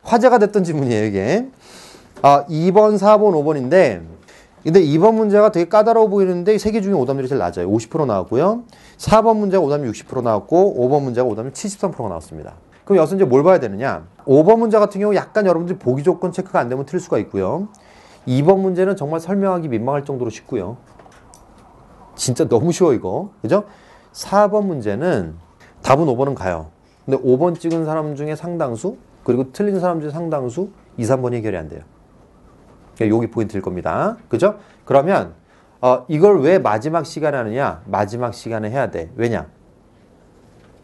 화제가 됐던 질문이에요, 이게. 2번, 4번, 5번인데, 근데 2번 문제가 되게 까다로워 보이는데, 3개 중에 오답률이 제일 낮아요. 50% 나왔고요. 4번 문제가 오답률 60% 나왔고, 5번 문제가 오답률 73%가 나왔습니다. 그럼 여기서 이제 뭘 봐야 되느냐? 5번 문제 같은 경우 약간 여러분들이 보기 조건 체크가 안 되면 틀릴 수가 있고요. 2번 문제는 정말 설명하기 민망할 정도로 쉽고요. 진짜 너무 쉬워, 이거. 그죠? 4번 문제는 답은 5번은 가요. 근데 5번 찍은 사람 중에 상당수, 그리고 틀린 사람 중에 상당수, 2, 3번이 해결이 안 돼요. 여기 포인트일 겁니다. 그죠? 그러면 이걸 왜 마지막 시간에 하느냐? 마지막 시간에 해야 돼. 왜냐?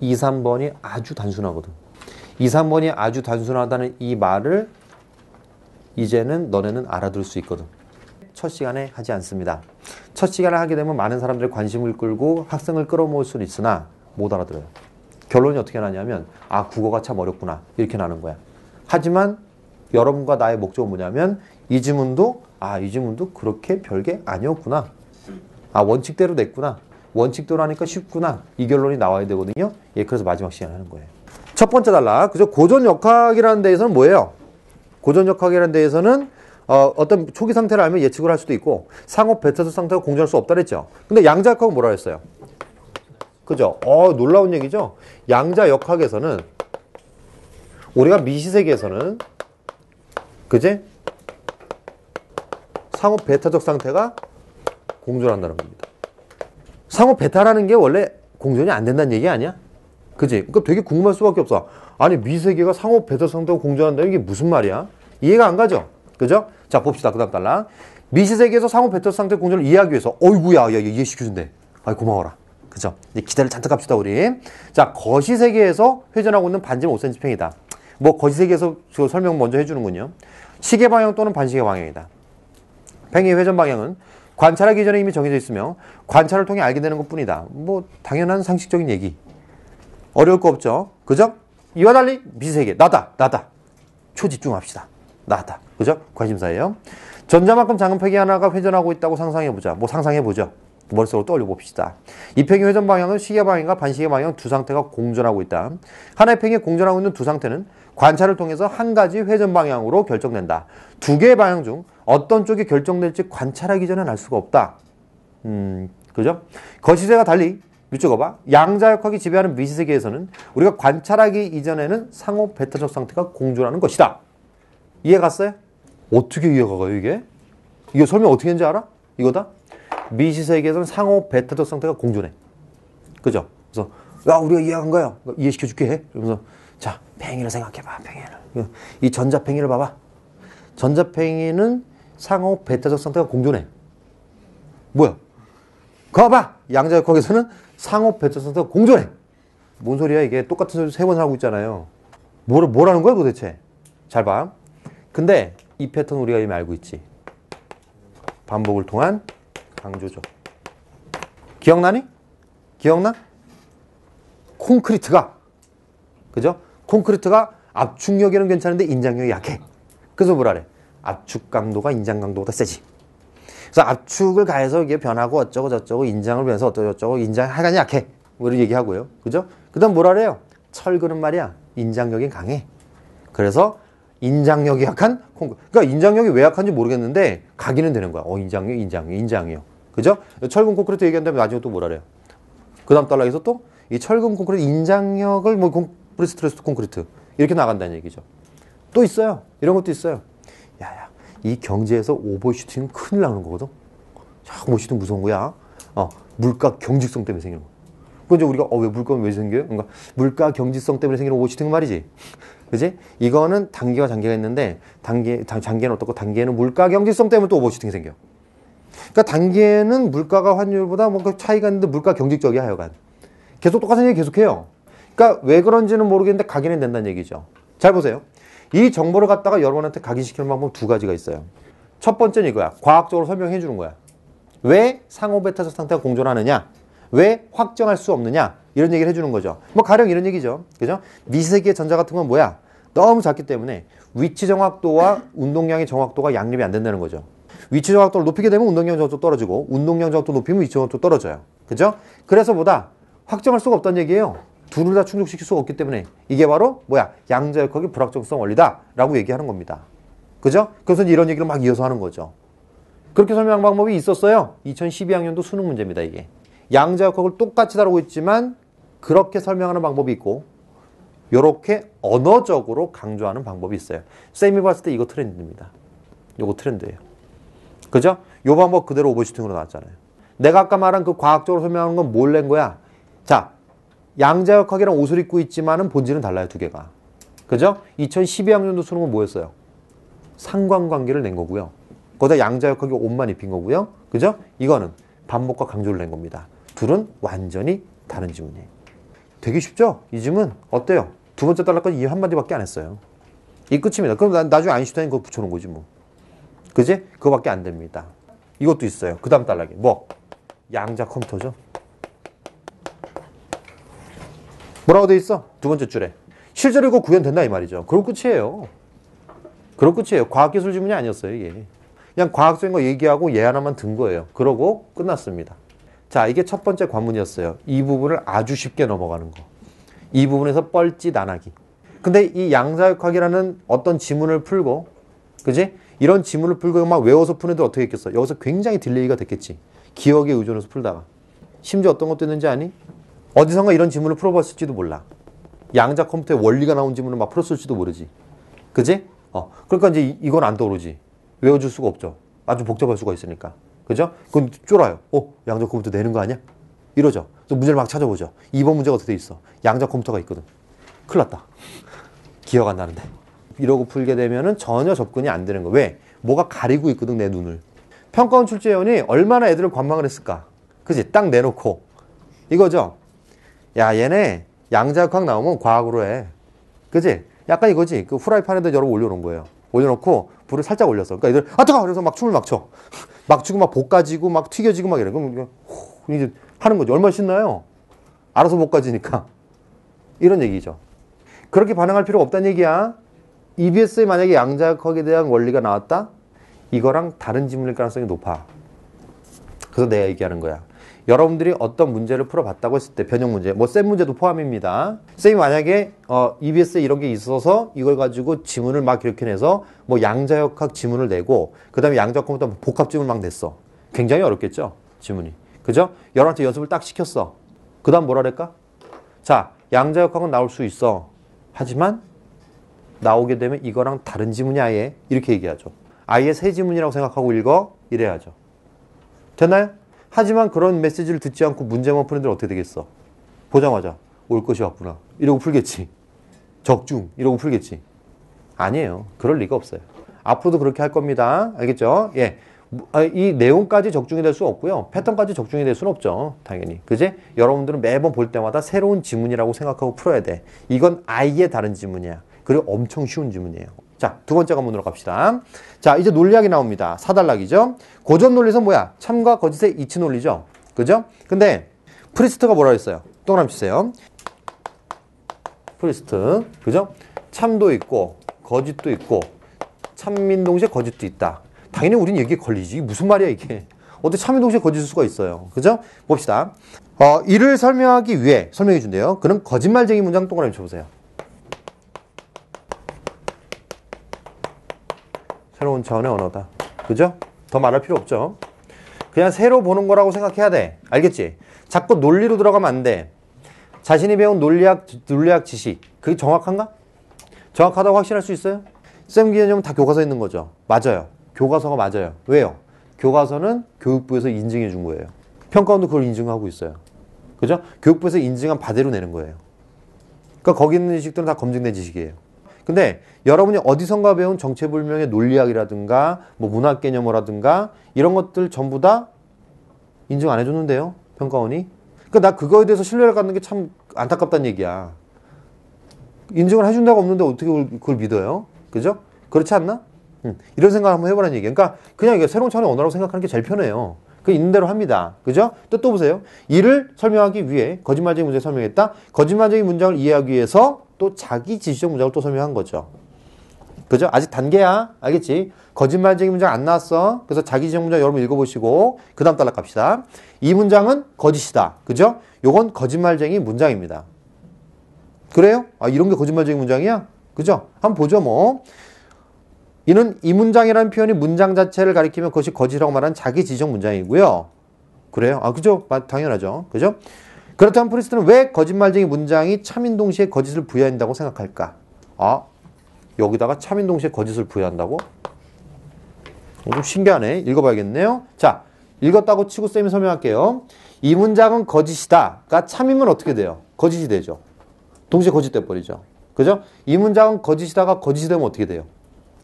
2, 3번이 아주 단순하거든. 2, 3번이 아주 단순하다는 이 말을 이제는 너네는 알아들을 수 있거든. 첫 시간에 하지 않습니다. 첫 시간에 하게 되면 많은 사람들의 관심을 끌고 학생을 끌어모을 수는 있으나 못 알아들어요. 결론이 어떻게 나냐면 국어가 참 어렵구나 이렇게 나는 거야. 하지만 여러분과 나의 목적은 뭐냐면 이 지문도 그렇게 별게 아니었구나. 원칙대로 냈구나. 원칙대로 하니까 쉽구나. 이 결론이 나와야 되거든요. 그래서 마지막 시간에 하는 거예요. 첫 번째 단락. 그죠? 고전역학이라는 데에서는 뭐예요? 고전역학이라는 데에서는 어떤 초기 상태를 알면 예측을 할 수도 있고 상호 베타적 상태가 공존할 수 없다 그랬죠. 근데 양자역학은 뭐라 했어요? 그죠? 놀라운 얘기죠? 양자역학에서는 우리가 미시세계에서는 그제? 상호 베타적 상태가 공존한다는 겁니다. 상호 베타라는 게 원래 공존이 안 된다는 얘기 아니야? 그지? 그러니까 되게 궁금할 수밖에 없어. 아니 미세계가 상호 베타 상태가 공존한다는 게 무슨 말이야? 이해가 안 가죠? 그죠? 자 봅시다. 그 다음 달라. 미시세계에서 상호 베타 상태 공존을 이해하기 위해서 어이구야 이해시켜준대. 고마워라. 그죠? 이제 기대를 잔뜩 합시다 우리. 자 거시세계에서 회전하고 있는 반지름 5cm팽이다. 거시세계에서 저 설명 먼저 해주는군요. 시계 방향 또는 반시계 방향이다. 팽이의 회전 방향은 관찰하기 전에 이미 정해져 있으며 관찰을 통해 알게 되는 것뿐이다. 당연한 상식적인 얘기. 어려울 거 없죠. 그죠? 이와 달리 미세계 나다. 초집중합시다. 나다. 그죠? 관심사예요. 전자만큼 작은 팽이 하나가 회전하고 있다고 상상해보자. 상상해보죠. 머릿속으로 떠올려봅시다. 이 팽이 회전 방향은 시계 방향과 반시계 방향 두 상태가 공존하고 있다. 하나의 팽이에 공존하고 있는 두 상태는 관찰을 통해서 한 가지 회전 방향으로 결정된다. 두 개의 방향 중 어떤 쪽이 결정될지 관찰하기 전에는 알 수가 없다. 그죠? 거시세가 달리 이쪽으로 봐. 양자역학이 지배하는 미시세계에서는 우리가 관찰하기 이전에는 상호 베타적 상태가 공존하는 것이다. 이해 갔어요? 어떻게 이해가 가요 이게? 이거 설명 어떻게 했는지 알아? 이거다? 미시세계에서는 상호 베타적 상태가 공존해. 그죠? 그래서 우리가 이해한 거야. 이해시켜줄게 해. 그러면서 자 팽이를 생각해봐. 팽이를. 이 전자팽이를 봐봐. 전자팽이는 상호 베타적 상태가 공존해. 뭐야? 그거 봐. 양자역학에서는 상호 베타적 상태가 공존해. 뭔 소리야 이게. 똑같은 소리 3번 하고 있잖아요. 뭐라는 거야 도대체. 잘 봐. 근데 이 패턴 우리가 이미 알고 있지. 반복을 통한 강조죠. 기억나니? 기억나? 콘크리트가 그죠? 콘크리트가 압축력에는 괜찮은데 인장력이 약해. 그래서 뭐라래? 압축 강도가 인장 강도보다 세지. 그래서 압축을 가해서 이게 변하고 어쩌고 저쩌고 인장을 변해서 어쩌고 저쩌고 인장 하여간 약해. 이런 얘기하고요. 그죠? 그 다음 뭐라래요? 철근은 말이야. 인장력이 강해. 그래서 인장력이 약한 그러니까 인장력이 왜 약한지 모르겠는데 가기는 되는 거야. 인장이요. 그죠? 철근 콘크리트 얘기한다면 나중에 또 뭐라래요? 그 다음 달락에서 또 이 철근 콘크리트 인장력을 프리스트레스 콘크리트 이렇게 나간다는 얘기죠. 또 있어요. 이런 것도 있어요. 야야 이 경제에서 오버슈팅은 큰일 나는 거거든. 오버슈팅 무서운 거야. 물가 경직성 때문에 생기는 거. 그건 이제 우리가 왜 물가는 왜 생겨요? 그러니까 물가 경직성 때문에 생기는 오버슈팅 말이지. 그지? 이거는 단계와 장계가 있는데 장계는 어떻고 단계는 물가 경직성 때문에 또 오버슈팅이 생겨. 그러니까 단계는 물가가 환율보다 뭔가 차이가 있는데 물가 경직적이야 하여간. 계속 똑같은 얘기 계속해요. 그러니까 왜 그런지는 모르겠는데 각인은 된다는 얘기죠. 잘 보세요. 이 정보를 갖다가 여러분한테 각인시키는 방법 2가지가 있어요. 첫 번째는 이거야. 과학적으로 설명해 주는 거야. 왜 상호 베타적 상태가 공존하느냐? 왜 확정할 수 없느냐? 이런 얘기를 해주는 거죠. 가령 이런 얘기죠. 그죠? 미세계의 전자 같은 건 뭐야? 너무 작기 때문에 위치 정확도와 운동량의 정확도가 양립이 안 된다는 거죠. 위치 정확도를 높이게 되면 운동량 정확도 떨어지고 운동량 정확도 높이면 위치 정확도 떨어져요. 그죠? 그래서 확정할 수가 없다는 얘기예요. 둘을 다 충족시킬 수가 없기 때문에 이게 바로 뭐야? 양자역학의 불확정성 원리다라고 얘기하는 겁니다. 그죠? 그래서 이런 얘기를 막 이어서 하는 거죠. 그렇게 설명한 방법이 있었어요. 2012학년도 수능 문제입니다, 이게. 양자역학을 똑같이 다루고 있지만 그렇게 설명하는 방법이 있고 이렇게 언어적으로 강조하는 방법이 있어요. 쌤이 봤을 때 이거 트렌드입니다. 이거 트렌드예요. 그죠? 요 방법 그대로 오버슈팅으로 나왔잖아요. 내가 아까 말한 그 과학적으로 설명하는 건 뭘 낸 거야? 자, 양자역학이랑 옷을 입고 있지만은 본질은 달라요, 두 개가. 그죠? 2012학년도 수능은 뭐였어요? 상관관계를 낸 거고요. 거기다 양자역학이 옷만 입힌 거고요. 그죠? 이거는 반복과 강조를 낸 겁니다. 둘은 완전히 다른 지문이에요. 되게 쉽죠? 이 지문 어때요? 두 번째 단락까지 이 한마디밖에 안 했어요. 이 끝입니다. 그럼 나중에 아인슈타인 그거 붙여놓은 거지 뭐. 그지? 그거밖에 안 됩니다. 이것도 있어요. 그 다음 단락에 뭐? 양자 컴퓨터죠. 뭐라고 돼 있어? 두 번째 줄에. 실제로 이거 구현된다 이 말이죠. 그럼 끝이에요. 그럼 끝이에요. 과학기술 지문이 아니었어요, 이게. 그냥 과학적인 거 얘기하고 얘 하나만 든 거예요. 그러고 끝났습니다. 자, 이게 첫 번째 관문이었어요. 이 부분을 아주 쉽게 넘어가는 거. 이 부분에서 뻘짓 안 하기. 근데 이 양자역학이라는 어떤 지문을 풀고, 그지? 이런 지문을 풀고 막 외워서 푸는 애들 어떻게 했겠어? 여기서 굉장히 딜레이가 됐겠지. 기억에 의존해서 풀다가. 심지어 어떤 것도 있는지 아니? 어디선가 이런 지문을 풀어봤을지도 몰라. 양자 컴퓨터의 원리가 나온 지문을 막 풀었을지도 모르지. 그지? 그러니까 이제 이건 안 떠오르지. 외워줄 수가 없죠. 아주 복잡할 수가 있으니까. 그죠? 그건 쫄아요. 양자 컴퓨터 내는 거 아니야? 이러죠. 그래서 문제를 막 찾아보죠. 2번 문제가 어떻게 돼 있어? 양자 컴퓨터가 있거든. 큰일 났다. 기억 안 나는데. 이러고 풀게 되면은 전혀 접근이 안 되는 거. 왜? 뭐가 가리고 있거든, 내 눈을. 평가원 출제위원이 얼마나 애들을 관망을 했을까? 그지? 딱 내놓고. 이거죠? 야, 얘네 양자역학 나오면 과학으로 해. 그지? 약간 이거지. 그 후라이팬에다 여러 올려놓은 거예요. 올려놓고 불을 살짝 올렸어. 그러니까 애들 뜨거워! 그래서 막 춤을 막 춰. 막 추고 막 볶아지고 막 튀겨지고 막 이래. 그럼 이제 하는 거죠. 얼마나 신나요? 알아서 볶아지니까. 이런 얘기죠. 그렇게 반응할 필요가 없다는 얘기야. EBS에 만약에 양자역학에 대한 원리가 나왔다? 이거랑 다른 지문일 가능성이 높아. 그래서 내가 얘기하는 거야. 여러분들이 어떤 문제를 풀어봤다고 했을 때 변형 문제, 뭐 쌤 문제도 포함입니다. 쌤이 만약에 EBS에 이런 게 있어서 이걸 가지고 지문을 막 이렇게 내서 뭐 양자역학 지문을 내고 그 다음에 양자역학 컴퓨터 복합 지문을 막 냈어. 굉장히 어렵겠죠? 지문이. 그죠? 여러분한테 연습을 딱 시켰어. 그 다음 뭐라 그럴까? 자, 양자역학은 나올 수 있어. 하지만 나오게 되면 이거랑 다른 지문이 아예 이렇게 얘기하죠. 아예 새 지문이라고 생각하고 읽어. 이래야죠. 됐나요? 하지만 그런 메시지를 듣지 않고 문제만 푸는 애들 어떻게 되겠어? 보자마자 올 것이 왔구나. 이러고 풀겠지. 적중. 이러고 풀겠지. 아니에요. 그럴 리가 없어요. 앞으로도 그렇게 할 겁니다. 알겠죠? 예. 이 내용까지 적중이 될 수 없고요. 패턴까지 적중이 될 수는 없죠. 당연히. 그지? 여러분들은 매번 볼 때마다 새로운 지문이라고 생각하고 풀어야 돼. 이건 아예 다른 지문이야. 그리고 엄청 쉬운 지문이에요. 자, 두 번째 관문으로 갑시다. 자, 이제 논리학이 나옵니다. 4단락이죠. 고전 논리에서 뭐야? 참과 거짓의 이치 논리죠. 그죠? 근데 프리스트가 뭐라 했어요? 동그라미 치세요. 프리스트. 그죠? 참도 있고 거짓도 있고 참인 동시에 거짓도 있다. 당연히 우린 여기에 걸리지. 무슨 말이야 이게. 어떻게 참인 동시에 거짓일 수가 있어요. 그죠? 봅시다. 이를 설명하기 위해 설명해 준대요. 그는 거짓말쟁이 문장 동그라미 쳐보세요. 새로운 차원의 언어다. 그죠? 더 말할 필요 없죠. 그냥 새로 보는 거라고 생각해야 돼. 알겠지? 자꾸 논리로 들어가면 안 돼. 자신이 배운 논리학 지식. 그게 정확한가? 정확하다고 확신할 수 있어요? 쌤 개념은 다 교과서에 있는 거죠. 맞아요. 교과서가 맞아요. 왜요? 교과서는 교육부에서 인증해 준 거예요. 평가원도 그걸 인증하고 있어요. 그죠? 교육부에서 인증한 바대로 내는 거예요. 그러니까 거기 있는 지식들은 다 검증된 지식이에요. 근데 여러분이 어디선가 배운 정체불명의 논리학이라든가 뭐 문학개념어라든가 이런 것들 전부 다 인증 안 해줬는데요. 평가원이. 그러니까 나 그거에 대해서 신뢰를 갖는 게 참 안타깝다는 얘기야. 인증을 해준 데가 없는데 어떻게 그걸 믿어요? 그죠? 그렇지 않나? 이런 생각을 한번 해보라는 얘기예요. 그러니까 그냥 이게 새로운 차원의 언어라고 생각하는 게 제일 편해요. 그 있는 대로 합니다. 그죠? 또 보세요. 이를 설명하기 위해 거짓말쟁이 문장을 설명했다. 거짓말쟁이 문장을 이해하기 위해서 또 자기 지시적 문장을 또 설명한 거죠. 그죠? 아직 단계야. 알겠지? 거짓말쟁이 문장 안 나왔어. 그래서 자기 지시적 문장 여러분 읽어보시고 그 다음 단락 갑시다. 이 문장은 거짓이다. 그죠? 요건 거짓말쟁이 문장입니다. 그래요? 아, 이런 게 거짓말적인 문장이야? 그죠? 한번 보죠, 뭐. 이는 이 문장이라는 표현이 문장 자체를 가리키면 그것이 거짓이라고 말하는 자기 지적 문장이고요. 그래요? 아, 그죠? 당연하죠. 그죠? 그렇다면 프리스트는 왜 거짓말쟁이 문장이 참인 동시에 거짓을 부여한다고 생각할까? 아, 여기다가 참인 동시에 거짓을 부여한다고? 좀 신기하네. 읽어봐야겠네요. 자, 읽었다고 치고 쌤이 설명할게요. 이 문장은 거짓이다가 참이면 어떻게 돼요? 거짓이 되죠. 동시에 거짓 돼버리죠. 그죠? 이 문장은 거짓이다가 거짓이 되면 어떻게 돼요?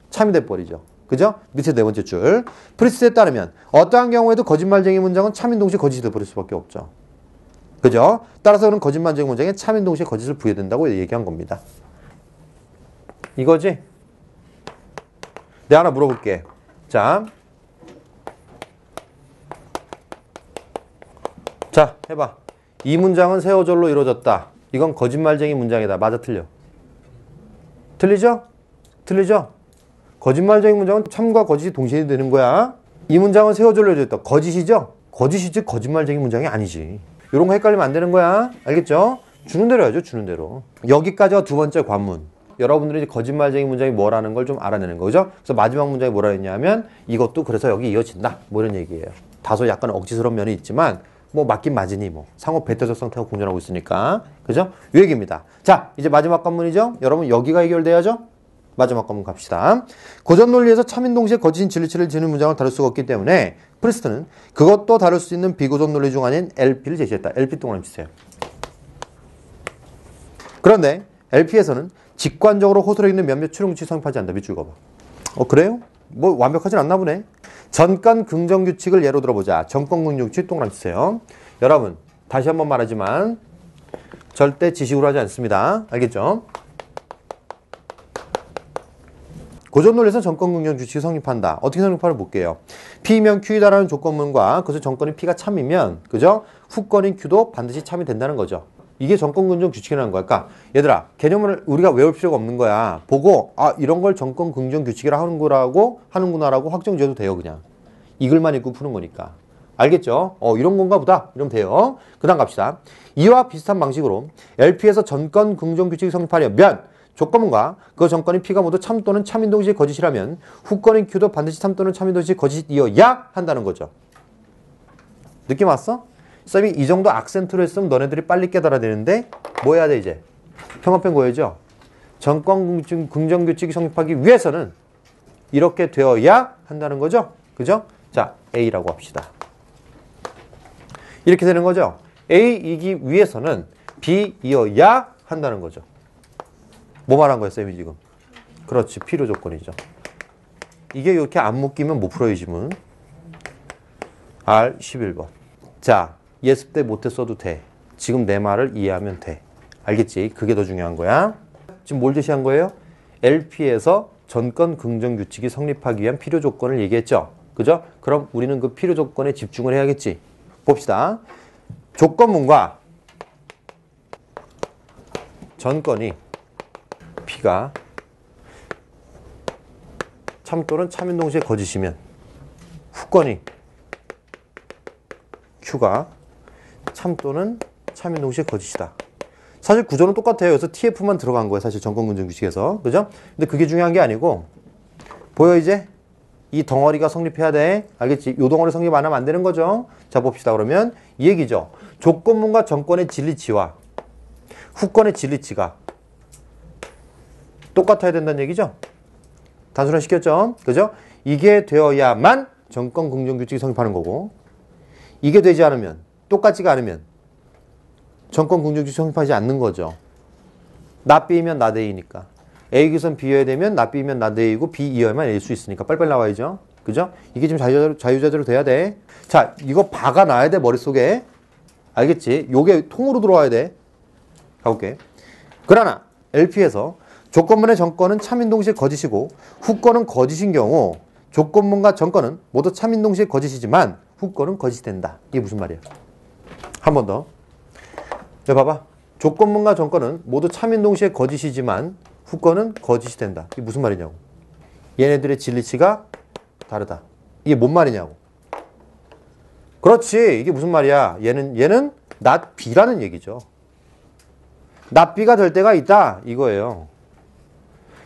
참이 돼버리죠. 그죠? 밑에 네 번째 줄. 프리스트에 따르면 어떠한 경우에도 거짓말쟁이 문장은 참인 동시에 거짓이 돼버릴 수밖에 없죠. 그죠? 따라서 그는 거짓말쟁이 문장에 참인 동시에 거짓을 부여된다고 얘기한 겁니다. 이거지? 내가 하나 물어볼게. 자, 해봐. 이 문장은 세 어절로 이루어졌다. 이건 거짓말쟁이 문장이다. 맞아, 틀려? 틀리죠? 틀리죠? 거짓말쟁이 문장은 참과 거짓이 동시에 되는 거야. 이 문장은 세 어절로 이루어졌다. 거짓이죠? 거짓이지 거짓말쟁이 문장이 아니지. 이런 거 헷갈리면 안 되는 거야. 알겠죠? 주는 대로 해야죠. 주는 대로. 여기까지가 두 번째 관문. 여러분들이 이제 거짓말쟁이 문장이 뭐라는 걸 좀 알아내는 거죠. 그래서 마지막 문장이 뭐라 했냐면 이것도 그래서 여기 이어진다. 뭐 이런 얘기예요. 다소 약간 억지스러운 면이 있지만 뭐 맞긴 맞으니 뭐 상호 배타적 상태가 공존하고 있으니까. 그죠? 이 얘기입니다. 자, 이제 마지막 관문이죠. 여러분 여기가 해결돼야죠. 마지막 관문 갑시다. 고전 논리에서 참인 동시에 거짓인 진리치를 지는 문장을 다룰 수가 없기 때문에 프리스트는 그것도 다룰 수 있는 비고전 논리 중 하나인 LP를 제시했다. LP 동그라미 주세요. 그런데 LP에서는 직관적으로 호소력 있는 몇몇 추론규칙이 성립하지 않는다. 밑줄 그어봐. 그래요? 뭐 완벽하진 않나 보네. 전권 긍정규칙을 예로 들어보자. 전권 긍정규칙 동그라미 주세요. 여러분 다시 한번 말하지만 절대 지식으로 하지 않습니다. 알겠죠? 고전 논리에서 전권 긍정 규칙이 성립한다. 어떻게 성립하는 볼게요. P면 Q이다라는 조건문과 그것의 전권인 P가 참이면, 그죠? 후권인 Q도 반드시 참이 된다는 거죠. 이게 전권 긍정 규칙이라는 거야. 그러니까 얘들아, 개념을 우리가 외울 필요가 없는 거야. 보고 이런 걸 전권 긍정 규칙이라 하는구나라고 확정 지어도 돼요. 그냥 이 글만 읽고 푸는 거니까. 알겠죠? 이런 건가 보다. 이러면 돼요. 그 다음 갑시다. 이와 비슷한 방식으로 LP에서 전권 긍정 규칙이 성립하려면 조건문과 그 전권인 P가 모두 참 또는 참인 동시에 거짓이라면 후권인 Q도 반드시 참 또는 참인 동시에 거짓이어야 한다는 거죠. 느낌 왔어? 쌤이 이 정도 악센트로 했으면 너네들이 빨리 깨달아야 되는데 뭐 해야 돼 이제? 평합편 구해야죠. 전권 긍정 규칙이 성립하기 위해서는 이렇게 되어야 한다는 거죠. 그죠? 자, A라고 합시다. 이렇게 되는 거죠. A이기 위해서는 B이어야 한다는 거죠. 뭐 말한 거야, 쌤이 지금? 그렇지, 필요 조건이죠. 이게 이렇게 안 묶이면 못 풀어요, 지문. R 11번. 자, 예습 때 못해 써도 돼. 지금 내 말을 이해하면 돼. 알겠지? 그게 더 중요한 거야. 지금 뭘 제시한 거예요? LP에서 전권 긍정 규칙이 성립하기 위한 필요 조건을 얘기했죠. 그죠? 그럼 우리는 그 필요 조건에 집중을 해야겠지. 봅시다. 조건문과 전권이 P가 참 또는 참인 동시에 거짓이면 후권이 Q가 참 또는 참인 동시에 거짓이다. 사실 구조는 똑같아요. 그래서 TF만 들어간 거예요. 사실 전권 긍정 규칙에서. 그죠? 근데 그게 중요한 게 아니고 보여 이제? 이 덩어리가 성립해야 돼. 알겠지? 이 덩어리 성립 안 하면 안 되는 거죠. 자 봅시다. 그러면 이 얘기죠. 조건문과 전권의 진리치와 후권의 진리치가 똑같아야 된다는 얘기죠. 단순화시켰죠. 그죠? 이게 되어야만 전권 긍정 규칙이 성립하는 거고 이게 되지 않으면 똑같지가 않으면 전권 긍정 규칙이 성립하지 않는 거죠. 나 B면 나 A니까 A 기선 B여야 되면 나 B면 나 A고 B이어야만 A일 수 있으니까 빨리빨리 나와야죠. 그죠? 이게 지금 자유자재로 돼야 돼. 자, 이거 박아놔야 돼 머릿속에. 알겠지? 요게 통으로 들어와야 돼. 가볼게. 그러나 LP에서 조건문의 전권은 참인 동시에 거짓이고 후권은 거짓인 경우 조건문과 전권은 모두 참인 동시에 거짓이지만 후권은 거짓이 된다. 이게 무슨 말이야? 한 번 더. 자, 봐봐. 조건문과 전권은 모두 참인 동시에 거짓이지만 후권은 거짓이 된다. 이게 무슨 말이냐고. 얘네들의 진리치가 다르다. 이게 뭔 말이냐고. 그렇지. 이게 무슨 말이야. 얘는 not B라는 얘기죠. 납비가 될 때가 있다. 이거예요.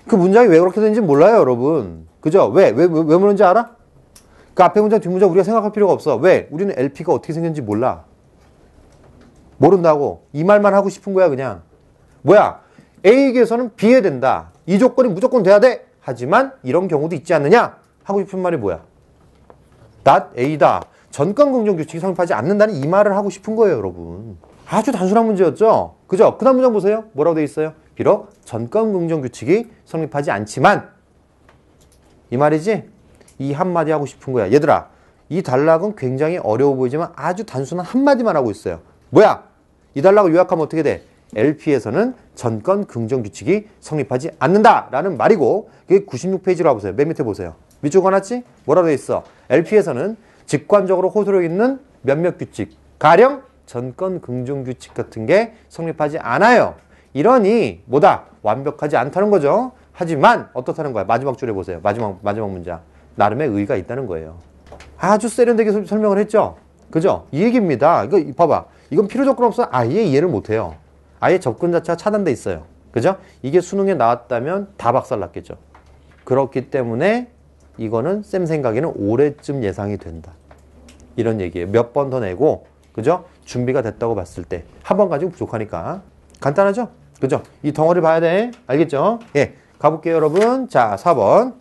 그 문장이 왜 그렇게 되는지 몰라요, 여러분. 그죠? 왜 그런지 알아? 그 앞에 문장, 뒷문장 우리가 생각할 필요가 없어. 왜? 우리는 LP가 어떻게 생겼는지 몰라. 모른다고. 이 말만 하고 싶은 거야, 그냥. 뭐야? A에게서는 B에 된다. 이 조건이 무조건 돼야 돼. 하지만 이런 경우도 있지 않느냐? 하고 싶은 말이 뭐야? that A다. 전권 긍정 규칙이 성립하지 않는다는 이 말을 하고 싶은 거예요, 여러분. 아주 단순한 문제였죠? 그죠? 그 다음 문장 보세요. 뭐라고 돼 있어요? 비록 전권 긍정 규칙이 성립하지 않지만 이 말이지? 이 한마디 하고 싶은 거야. 얘들아, 이 단락은 굉장히 어려워 보이지만 아주 단순한 한마디만 하고 있어요. 뭐야? 이 단락을 요약하면 어떻게 돼? LP에서는 전권 긍정 규칙이 성립하지 않는다라는 말이고 그게 96페이지로 와보세요. 맨 밑에 보세요. 밑줄 그어놨지? 뭐라고 돼 있어? LP에서는 직관적으로 호소력 있는 몇몇 규칙, 가령 전권 긍정 규칙 같은 게 성립하지 않아요. 이러니 뭐다? 완벽하지 않다는 거죠. 하지만 어떻다는 거야? 마지막 줄에 보세요. 마지막 문장. 나름의 의의가 있다는 거예요. 아주 세련되게 설명을 했죠? 그죠? 이 얘기입니다. 이거 봐봐. 이건 필요 조건 없어 아예 이해를 못해요. 아예 접근 자체가 차단돼 있어요. 그죠? 이게 수능에 나왔다면 다 박살났겠죠. 그렇기 때문에 이거는 쌤 생각에는 올해쯤 예상이 된다. 이런 얘기예요. 몇 번 더 내고 그죠? 준비가 됐다고 봤을 때 한 번 가지고 부족하니까. 간단하죠? 그죠? 이 덩어리 봐야 돼. 알겠죠? 예, 가볼게요 여러분. 자, 4번.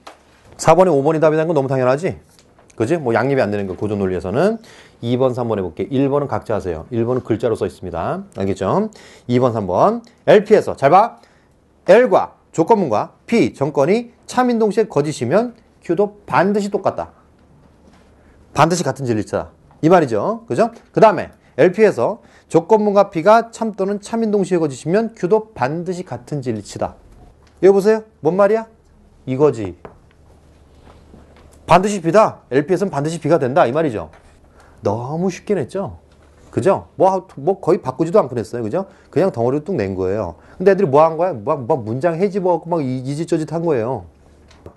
4번에 5번이 답이라는 건 너무 당연하지? 그지? 뭐 양립이 안 되는 거 고전 논리에서는. 2번, 3번 해볼게. 1번은 각자 하세요. 1번은 글자로 써 있습니다. 알겠죠? 2번, 3번. LP에서 잘 봐. L과 조건문과 P 정건이 참인동시에 거짓이면 Q도 반드시 똑같다. 반드시 같은 진리치다. 이 말이죠. 그죠? 그 다음에 LP에서 조건문과 P가 참 또는 참인동시에 거짓이면 Q도 반드시 같은 진리치다. 여기 보세요. 뭔 말이야? 이거지. 반드시 B다. LP에서는 반드시 B가 된다. 이 말이죠. 너무 쉽게 냈죠? 그죠? 뭐 거의 바꾸지도 않고 냈어요. 그죠? 그냥 덩어리로 뚝 낸 거예요. 근데 애들이 뭐 한 거야? 막 문장 해집어갖고 막 이짓저짓 한 거예요.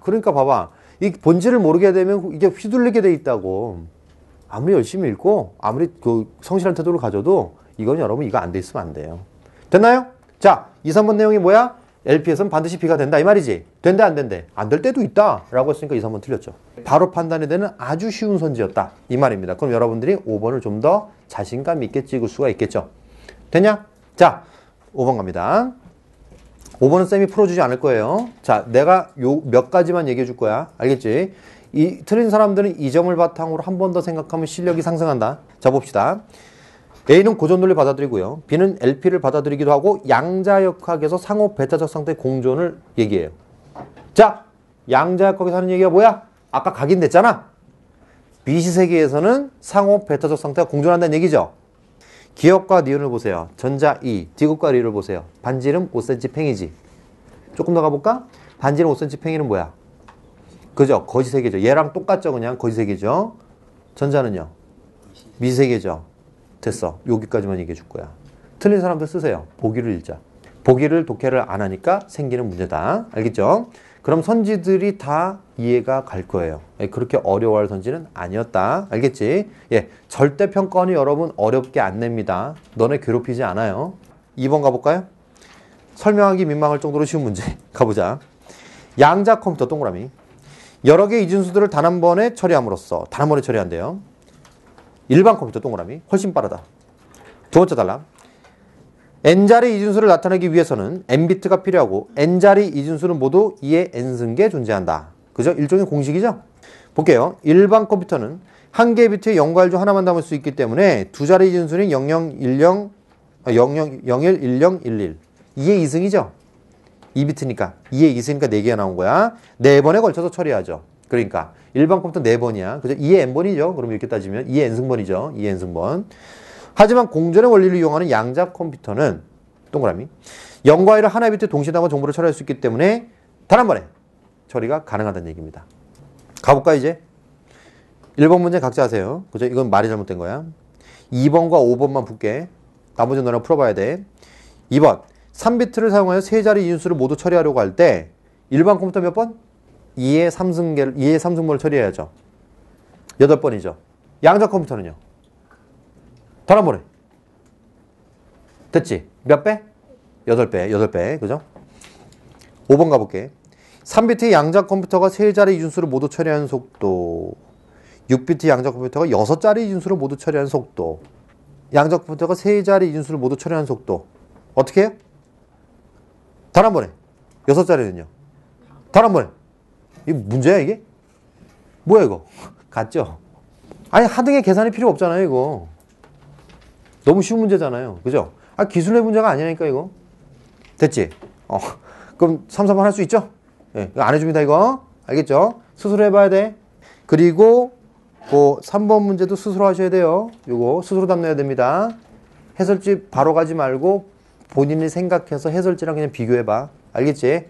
그러니까 봐봐. 이 본질을 모르게 되면 이게 휘둘리게 돼 있다고. 아무리 열심히 읽고 아무리 그 성실한 태도를 가져도 이건 여러분 이거 안 돼 있으면 안 돼요. 됐나요? 자, 2, 3번 내용이 뭐야? LP에서는 반드시 B가 된다 이 말이지. 된대 안 된대? 안 될 때도 있다 라고 했으니까 2, 3번 틀렸죠. 바로 판단이 되는 아주 쉬운 선지였다 이 말입니다. 그럼 여러분들이 5번을 좀 더 자신감 있게 찍을 수가 있겠죠. 됐냐? 자, 5번 갑니다. 5번은 쌤이 풀어주지 않을 거예요. 자, 내가 요 몇 가지만 얘기해 줄 거야. 알겠지? 이 틀린 사람들은 이 점을 바탕으로 한 번 더 생각하면 실력이 상승한다. 자, 봅시다. A는 고전 논리 받아들이고요. B는 LP를 받아들이기도 하고 양자역학에서 상호 배타적 상태의 공존을 얘기해요. 자, 양자역학에서 하는 얘기가 뭐야? 아까 각인됐잖아. 미시세계에서는 상호 배타적 상태가 공존한다는 얘기죠. 기역과 니은을 보세요. 전자 이, 디귿과 리를 보세요. 반지름 5cm 팽이지. 조금 더 가볼까? 반지름 5cm 팽이는 뭐야? 그죠? 거시세계죠. 얘랑 똑같죠? 그냥 거시세계죠. 전자는요? 미세계죠. 됐어. 여기까지만 얘기해 줄 거야. 틀린 사람들 쓰세요. 보기를 읽자. 보기를 독해를 안 하니까 생기는 문제다. 알겠죠? 그럼 선지들이 다 이해가 갈 거예요. 그렇게 어려워할 선지는 아니었다. 알겠지? 예, 절대평가원이 여러분 어렵게 안 냅니다. 너네 괴롭히지 않아요. 2번 가볼까요? 설명하기 민망할 정도로 쉬운 문제. 가보자. 양자 컴퓨터 동그라미. 여러 개의 이진수들을 단 한 번에 처리함으로써 단 한 번에 처리한대요. 일반 컴퓨터 동그라미. 훨씬 빠르다. 두 번째 단락. n자리 이진수를 나타내기 위해서는 n비트가 필요하고 n자리 이진수는 모두 2의 n승계 존재한다. 그죠? 일종의 공식이죠? 볼게요. 일반 컴퓨터는 한 개의 비트에 0과 1 중 하나만 담을 수 있기 때문에 두 자리 이진수는 00, 10, 01, 10, 2의 2승이죠? 2비트니까 2의 2승이니까 4개가 나온 거야. 4번에 걸쳐서 처리하죠. 그러니까 일반 컴퓨터 4번이야. 그죠? 2의 n번이죠. 그럼 이렇게 따지면 2의 n승번이죠. 2의 n승번. 하지만 공전의 원리를 이용하는 양자 컴퓨터는 동그라미 0과 1을 하나의 비트 동시에 담아 정보를 처리할 수 있기 때문에 단 한 번에 처리가 가능하다는 얘기입니다. 가볼까 이제? 1번 문제 각자 하세요. 그죠? 이건 말이 잘못된 거야. 2번과 5번만 붙게. 나머지 너랑 풀어봐야 돼. 2번 3비트를 사용하여 세 자리 이진수를 모두 처리하려고 할 때 일반 컴퓨터 몇 번? 2의 3승번을 처리해야죠. 8번이죠. 양자 컴퓨터는요? 단 한 번에. 됐지? 몇 배? 8배. 그죠? 5번 가볼게. 3비트 양자 컴퓨터가 3자리 이준수를 모두 처리하는 속도. 6비트 양자 컴퓨터가 6자리 이준수를 모두 처리하는 속도. 양자 컴퓨터가 3자리 이준수를 모두 처리하는 속도. 어떻게 해요? 단 한 번에. 6자리는요? 단 한 번에. 이게 문제야, 이게? 뭐야, 이거? 같죠? 아니, 하등의 계산이 필요 없잖아요, 이거. 너무 쉬운 문제잖아요. 그죠? 기술의 문제가 아니라니까, 이거. 됐지? 그럼 3, 4번 할 수 있죠? 예, 이거 안 해줍니다, 이거. 알겠죠? 스스로 해봐야 돼. 그리고, 3번 문제도 스스로 하셔야 돼요. 이거 스스로 답내야 됩니다. 해설지 바로 가지 말고 본인이 생각해서 해설지랑 그냥 비교해봐. 알겠지?